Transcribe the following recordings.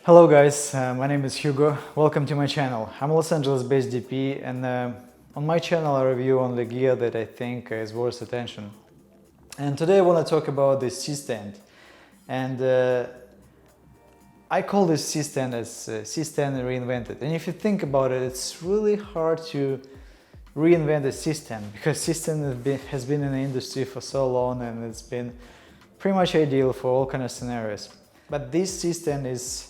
Hello guys, my name is Hugo. Welcome to my channel. I'm a Los Angeles-based DP, and on my channel I review only gear that I think is worth attention. And today I want to talk about this C-stand. And I call this C-stand as C-stand reinvented. And if you think about it, it's really hard to reinvent a C-stand because C-stand has been in the industry for so long, and it's been pretty much ideal for all kind of scenarios. But this C-stand is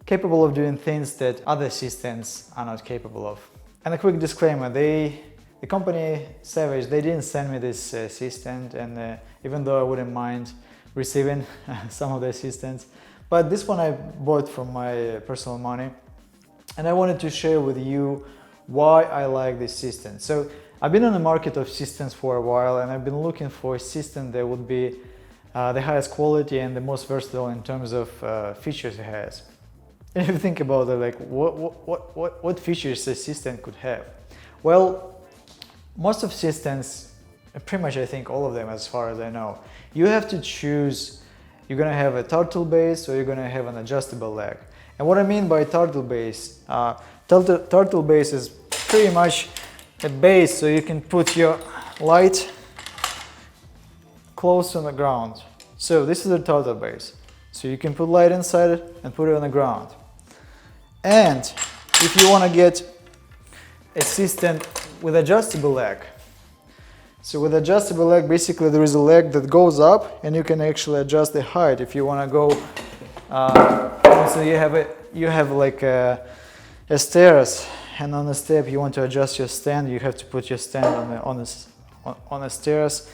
capable of doing things that other C-stands are not capable of. And a quick disclaimer, the company Savage, they didn't send me this C-stand, and even though I wouldn't mind receiving some of their C-stands, but this one I bought from my personal money, and I wanted to share with you why I like this C-stand. So I've been on the market of C-stands for a while, and I've been looking for a C-stand that would be the highest quality and the most versatile in terms of features it has. And if you think about it, like what features a C-stand could have? Well, most of C-stands, pretty much I think all of them as far as I know, you have to choose, you're gonna have a turtle base or you're gonna have an adjustable leg. And what I mean by turtle base, turtle base is pretty much a base so you can put your light close on the ground. So this is a turtle base. So you can put light inside it and put it on the ground. And if you want to get a C-stand with adjustable leg, so with adjustable leg, basically there is a leg that goes up and you can actually adjust the height. If you want to go, so you have like a stairs, and on the step you want to adjust your stand, you have to put your stand on the stairs.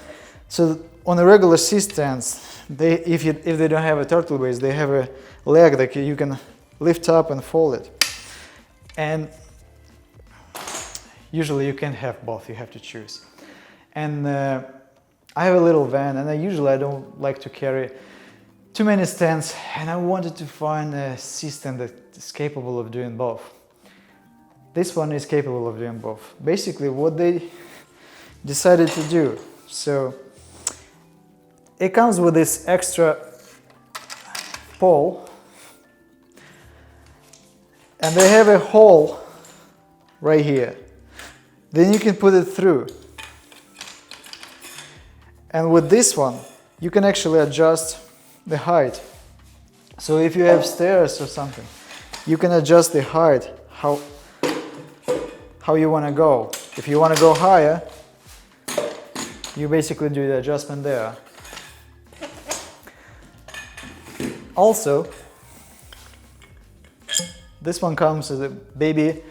So on the regular C-stands, if they don't have a turtle base, they have a leg that you can lift up and fold it. And usually you can't have both, you have to choose. And I have a little van, and I don't like to carry too many stands, and I wanted to find a C-stand that is capable of doing both. This one is capable of doing both. Basically what they decided to do, so it comes with this extra pole, and they have a hole right here. Then you can put it through. And with this one, you can actually adjust the height. So if you have stairs or something, you can adjust the height, how you want to go. If you want to go higher, you basically do the adjustment there. Also, this one comes as a baby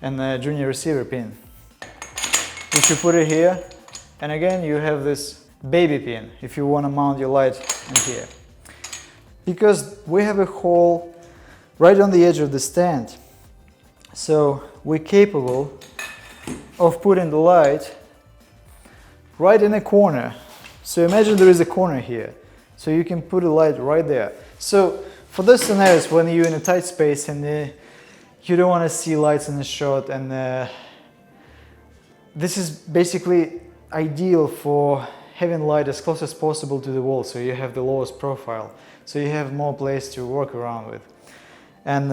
and a junior receiver pin, which you put it here, and again you have this baby pin if you want to mount your light in here. Because we have a hole right on the edge of the stand, so we're capable of putting the light right in a corner. So imagine there is a corner here, so you can put a light right there. So for those scenarios when you're in a tight space and you don't want to see lights in the shot, and this is basically ideal for having light as close as possible to the wall, so you have the lowest profile, so you have more place to work around with. And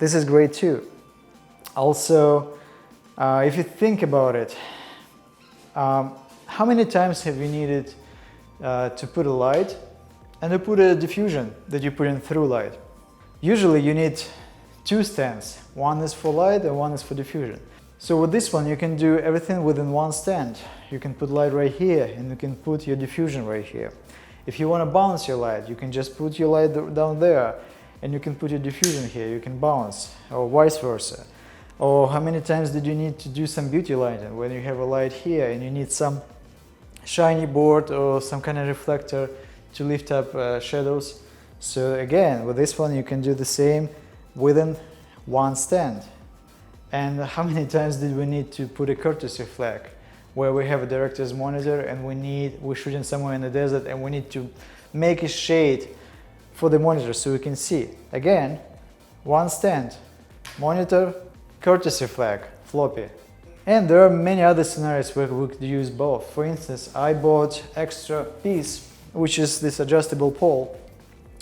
this is great too. Also, if you think about it, how many times have you needed to put a light and to put a diffusion that you put in through light? Usually you need two stands. One is for light and one is for diffusion. So with this one you can do everything within one stand. You can put light right here and you can put your diffusion right here. If you want to bounce your light, you can just put your light down there and you can put your diffusion here. You can bounce, or vice versa. Or how many times did you need to do some beauty lighting when you have a light here and you need some shiny board or some kind of reflector to lift up shadows? So again, with this one you can do the same within one stand. And how many times did we need to put a courtesy flag where we have a director's monitor and we're shooting somewhere in the desert and we need to make a shade for the monitor so we can see? Again, one stand, monitor, courtesy flag, floppy. And there are many other scenarios where we could use both. For instance, I bought extra piece, which is this adjustable pole,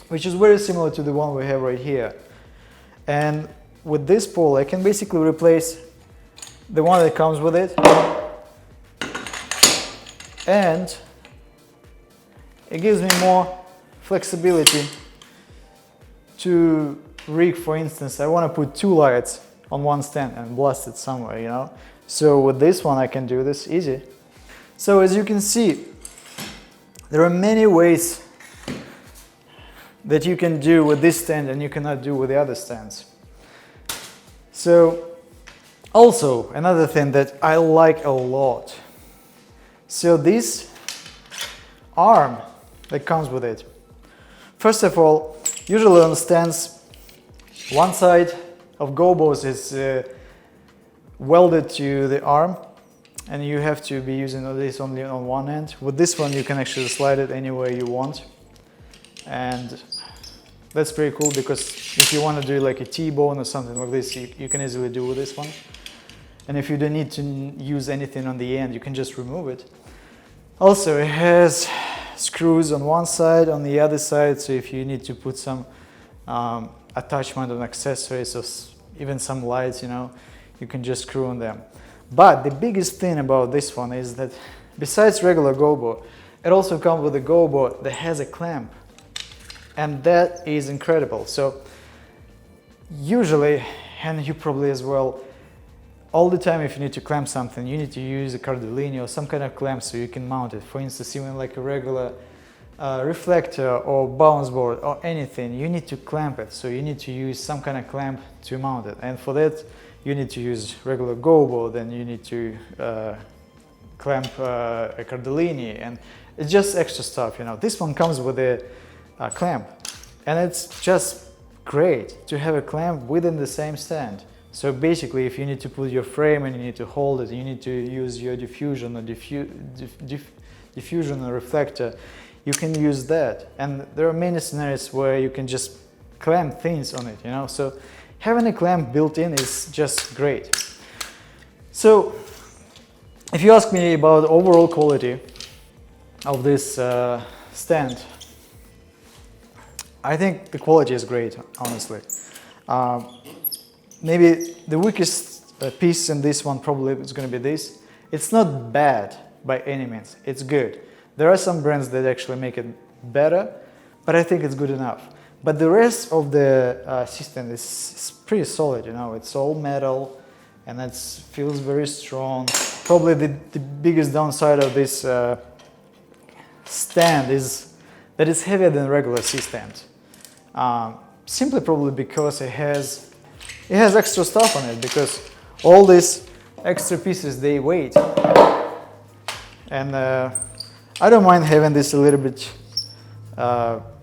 which is very similar to the one we have right here. And with this pole, I can basically replace the one that comes with it, and it gives me more flexibility to rig. For instance, I want to put 2 lights on one stand and blast it somewhere, you know. So with this one I can do this easy. So as you can see, there are many ways that you can do with this stand and you cannot do with the other stands. So also another thing that I like a lot, so this arm that comes with it. First of all, usually on stands, one side of gobos is welded to the arm, and you have to be using this only on one end. With this one you can actually slide it anywhere you want, and that's pretty cool, because if you want to do like a T-bone or something like this, you can easily do with this one. And if you don't need to use anything on the end, you can just remove it. Also, it has screws on one side, on the other side, so if you need to put some attachment on accessories or even some lights, you know, you can just screw on them. But the biggest thing about this one is that besides regular gobo, it also comes with a gobo that has a clamp, and that is incredible. So usually, and you probably as well, all the time if you need to clamp something, you need to use a cardellini or some kind of clamp so you can mount it. For instance, even like a regular reflector or bounce board or anything, you need to clamp it. So you need to use some kind of clamp to mount it. And for that, you need to use regular gobo, then you need to clamp a cardellini, and it's just extra stuff, you know. This one comes with a clamp, and it's just great to have a clamp within the same stand. So basically, if you need to put your frame and you need to hold it, you need to use your diffusion or diffusion or reflector, you can use that. And there are many scenarios where you can just clamp things on it, you know. So having a clamp built in is just great. So if you ask me about overall quality of this stand, I think the quality is great, honestly. Maybe the weakest piece in this one probably is going to be this. It's not bad by any means, it's good. There are some brands that actually make it better, but I think it's good enough. But the rest of the system is pretty solid, you know. It's all metal and it feels very strong. Probably the biggest downside of this stand is that it's heavier than regular C-stand. Simply probably because it has extra stuff on it, because all these extra pieces, they weigh. And I don't mind having this a little bit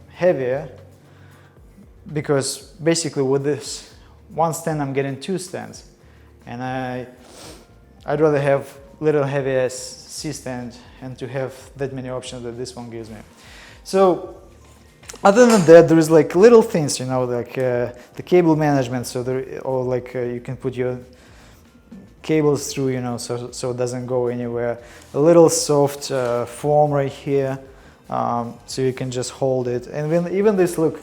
heavier, because basically with this one stand I'm getting 2 stands, and I'd rather have little heavier C-stand and to have that many options that this one gives me. So other than that, there is like little things, you know, like the cable management, so there, or like you can put your cables through, you know, so it doesn't go anywhere. A little soft foam right here, so you can just hold it. And even this, look,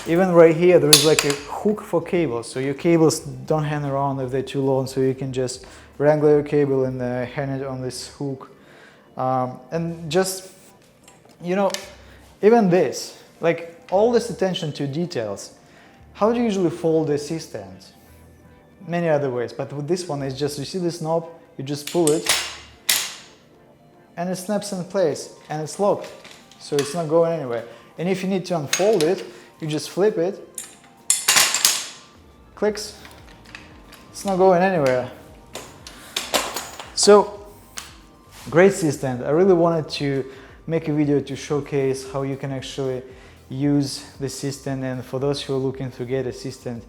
even right here there is like a hook for cables, so your cables don't hang around if they're too long, so you can just wrangle your cable and hang it on this hook. And just, you know, even this, like all this attention to details. How do you usually fold a C-stand? Many other ways, but with this one, it's just, you see this knob, you just pull it and it snaps in place and it's locked, so it's not going anywhere. And if you need to unfold it, you just flip it, clicks, it's not going anywhere. So great C-stand. I really wanted to make a video to showcase how you can actually use the C-stand, and for those who are looking to get a C-stand,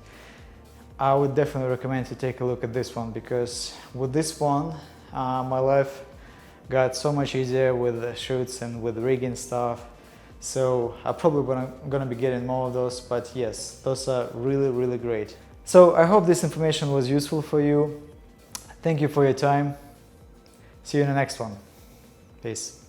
I would definitely recommend to take a look at this one, because with this one my life got so much easier with the shoots and with rigging stuff. So I'm probably gonna be getting more of those, but yes, those are really great. So I hope this information was useful for you. Thank you for your time. See you in the next one. Peace.